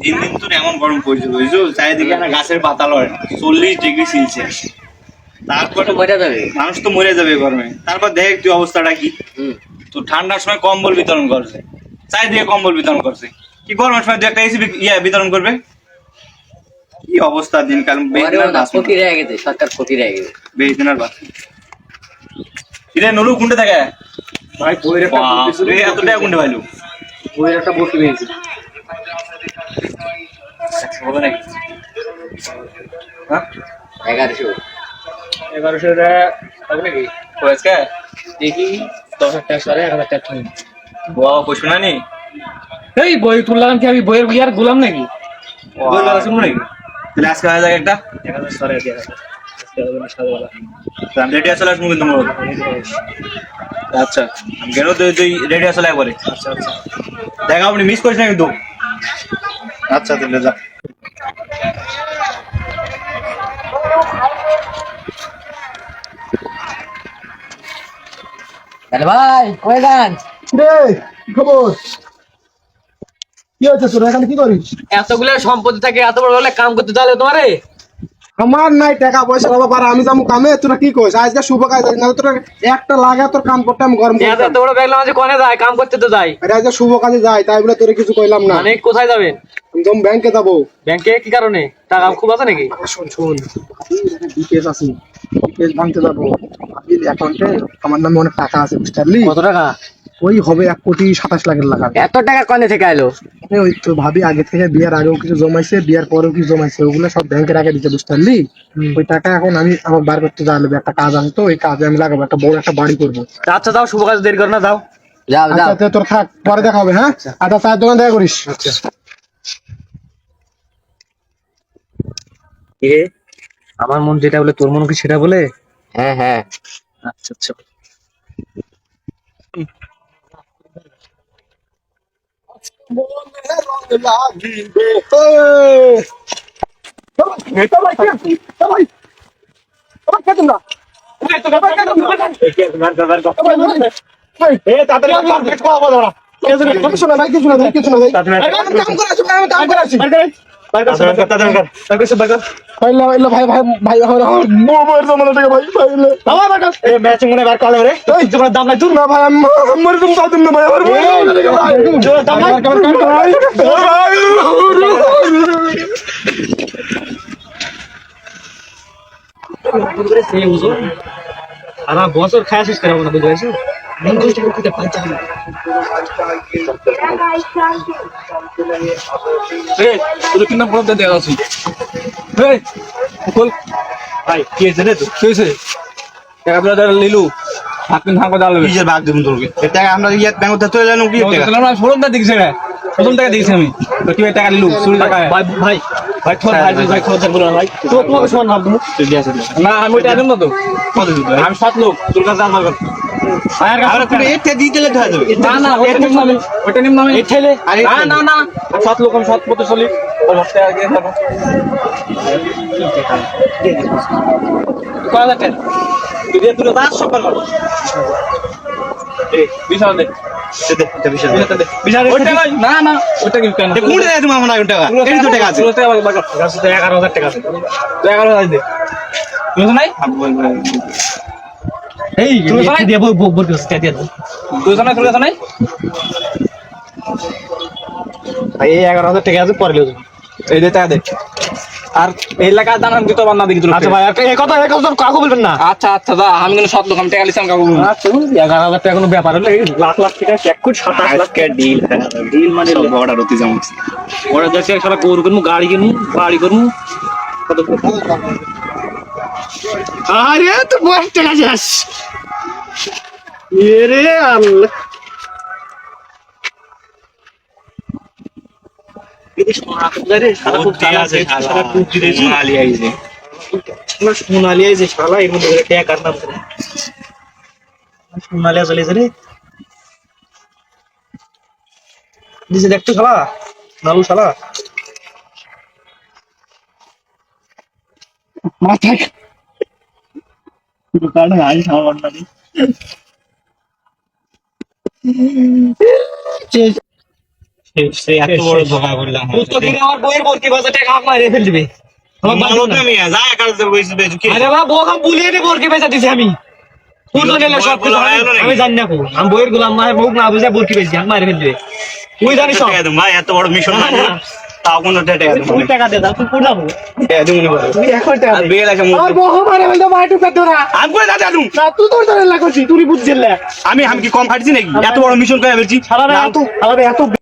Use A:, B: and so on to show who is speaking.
A: দিন দিন তো এমন গরম পড়ছে বুঝছো, চারিদিকে না গাছের পাতা লড়ে না, 40 ডিগ্রি সেলসিয়াস। তারপরে
B: মরে যাবে
A: মানুষ তো মরে যাবে গরমে। তারপর দেখ তুই অবস্থাটা কি। তো ঠান্ডার সময় কম্বল বিতরণ করছে, চারিদিকে কম্বল বিতরণ করছে, কি গরমের সময় তুই একটা এসি বিতরণ করবে? কি অবস্থা দিনকাল।
B: ক্ষতি রয়ে গেছে, সরকার ক্ষতি রয়ে গেছে।
A: বেশ দিন আর বাস কিরে নুরু কোনটা থাকে
C: ভাই বইয়ের একটা
A: এত টাকা কোনটা পাইলু?
C: বইয়ের একটা বসে পেয়েছি।
A: হবে নাকি? হ্যাঁ
B: 1100
C: 1100 টাকা হবে নাকি?
A: আজকে
C: দেখি 10,000 টাকা সরে 1,000 টাকা তুমি।
A: বাবা কইছো না নি
C: এই বই তুললাম কি আমি বইয়ের ইয়ার গুলাম নাকি?
A: বই কথা শুনবো নাকি? তাহলে আজকে হয়ে যাক একটা
C: 1,000 সরে দিয়ে সাদাওয়ালা।
A: আমি রেডি আসলে আসবো কিন্তু মোর। আচ্ছা কেন তুই রেডি আসলে একবারে।
C: আচ্ছা আচ্ছা
A: দেখা আপনি মিস করিস না কিন্তু। আচ্ছা তাহলে যা।
B: তাহলে ভাই কই যান?
D: রে কি খবর? কি হচ্ছে তোর এখানে কি করিস?
C: এতগুলো সম্পত্তি থাকে এত বড় হলে কাম করতে চাইলে তোমারে
D: আমার নাই টাকা পয়সা অভাব, আর আমি যাবো কামে, তোরা কি কইস? আজকে শুভ কাজ না, তোর একটা লাগা তোর কাম করতে আমি গরম করতাম।
C: এত বড় ব্যাগলা মাঝে কোনে যায় কাম করতে তো যাই।
D: আরে আজকে শুভ কাজে যাই তাই বলে তোরে কিছু কইলাম না।
C: মানে কোথায় যাবেন?
D: আমি যখন ব্যাংকে যাবো।
C: ব্যাংকে কি কারণে? টাকা খুব আছে নাকি?
D: শোন শোন, ডিপিএস আছে, ডিপিএস ভাঙতে যাবো। আমি অ্যাকাউন্টে আমার নামে অনেক টাকা আছে, বুঝতে পারলি?
C: কত টাকা?
D: ওই হবে 1,27,00,000 টাকা।
C: এত টাকা কোনে থেকে আইলো?
D: ওই তো ভাবি আগে থেকে বিয়ার আগেও কিছু জমাইছে, বিয়ার পরেও কিছু জমাইছে, ওগুলো সব ব্যাংকে রাখে দিতে, বুঝতে পারলি? ওই টাকা এখন আমি আমার বার করতে যাওয়া লাগবে, একটা কাজ আনতো, ওই কাজে আমি লাগাবো, একটা বড় একটা বাড়ি করবো।
C: আচ্ছা যাও, শুভ কাজ দেরি করো না, যাও।
B: যাও যাও।
D: আচ্ছা তোর থাক, পরে দেখা হবে। হ্যাঁ আচ্ছা, চায়ের দোকান দেখা করিস। আচ্ছা
C: এ আমার মন যেটা বলে তোর মন কি সেটা বলে?
B: হ্যাঁ হ্যাঁ
C: আচ্ছা আচ্ছা
D: কিছু না ভাই, কিছু না ভাই, কিছু না ভাই, আমি কাম করে আসি, আমি কাম করে আসি। ভাই ভাই ভাই ভাই আমার মোবাইল জমানো টাকা ভাই ভাই
A: ম্যাচিং মনে বার কল রে
D: এই তোমার দাম নাই তুই না ভাই, আমি মরে তুমি দাও না ভাই, আমার মোবাইল টাকা ভাই দাম নাই
C: সারা বছর খায় শেষ করে না, বুঝতে পারছো?
A: ভাই কি হয়েছে রে?
C: লিলু আপনি থাকো দাঁড়াবে
A: নিজের ভাগ দেবো তোকে টাকা আমরা ইয়াত ব্যাংক থেকে চলে জানো কি টাকা
C: প্রথমটা দেখছি না, প্রথম টাকা দেখছি আমি। তো কি টাকা লিলু চুরি টাকা? ভাই ভাই ভাই থোর ভাই ভাই থোর বলো না ভাই, তো তোমাকে শোন না তুমি
A: তুই দিয়ে আসে
C: না, আমি ওইটা আনব না তো।
A: কত দিতে
C: আমি 7 লোক তোর কাছে আমার কাছে
A: আমরা তুমি এটা দিতে লেট হয়ে যাবে
C: না না, ওইটা নিম নামে, ওইটা নিম নামে
A: এই ঠেলে আরে
C: না না না, 7 লোক আমি 7 পথে চলি। ও হচ্ছে আগে যাবো কয় টাকা তুই দিয়ে তুলে দাস সকাল কর এই বিশাল দে
A: এটা বিশাল
C: বিশাল ওইটা না না, ওইটা কি কেন
A: কোন টাকা তুমি আমার টাকা এই তো টাকা আছে
C: 11,000 টাকা আছে, 11,000 দে। বুঝছ নাই এই তুই দিয়ে বল করছিস দিয়ে দে, তুই জানা তুই জানা নাই
A: ভাই এই 11,000 টাকা আছে পরে লিও
C: এই দে টাকা দে। আর এই এলাকার দাম আমি দিতে বান্না দিই।
A: আচ্ছা ভাই এই কথা কাকু বলবেন না।
C: আচ্ছা আচ্ছা যা, আমি কিন্তু 7 লোক আমি টাকা লিসাম কাকু। আচ্ছা 11,000 টাকা কোনো ব্যাপার হলে লাখ লাখ টাকা চেক করে 27 লাখ
A: আজকে ডিল ডিল মানে বড় রতি জামু
C: ওরা যাচ্ছে সারা গরু কিনবো, গাড়ি কিনবো, বাড়ি করবো, কত
D: আরে তো বস টাকা শেষ এরে আল্লাহ।
A: সোনালি আইছে
C: সোনালি যে শালা এর মধ্যে টাকার নাম করে সোনালিয়া চলেছে রে। নিজে দেখতো শালা নালু শালা
D: মাথায়
A: দোকানে আই সামান নাই সে এত বড় ধোকা করলাম
C: তুই তো কিনা আমার বইয়ের বলকি বাজার টাকা হাত মারে ফেল দিবে আমার বাদ
A: মানো
C: না।
A: তুমি যা একার বইছি বেজু কি
C: আরে বাবা বউ বুলিয়ে নে বলকি বেচা দিছি আমি তুই তো নিলে সব কিছু আমি জানি না কো আমি বইয়ের গোলাম মায়ের মুখ না বুঝে বলকি বেচি হাত মারে ফেল দিবে তুই জানিস সব
A: ভাই এত বড় মিশন
C: না, না।
A: তাও কোনো টাকা
C: তুই টাকা দে দাও তুই কোনা বউ তুই এখন টাকা দে
A: বিয়ে লাগে
D: আমার বউ মারে বলতো মাইটু পেতরা
A: আমি কই দাদা দু
D: না তুই তোর তোর লাগছিস
C: তুই বুঝছিস
A: আমি কি কম খাটছি নাকি এত বড় মিশন করে ফেলছি
C: সারা এত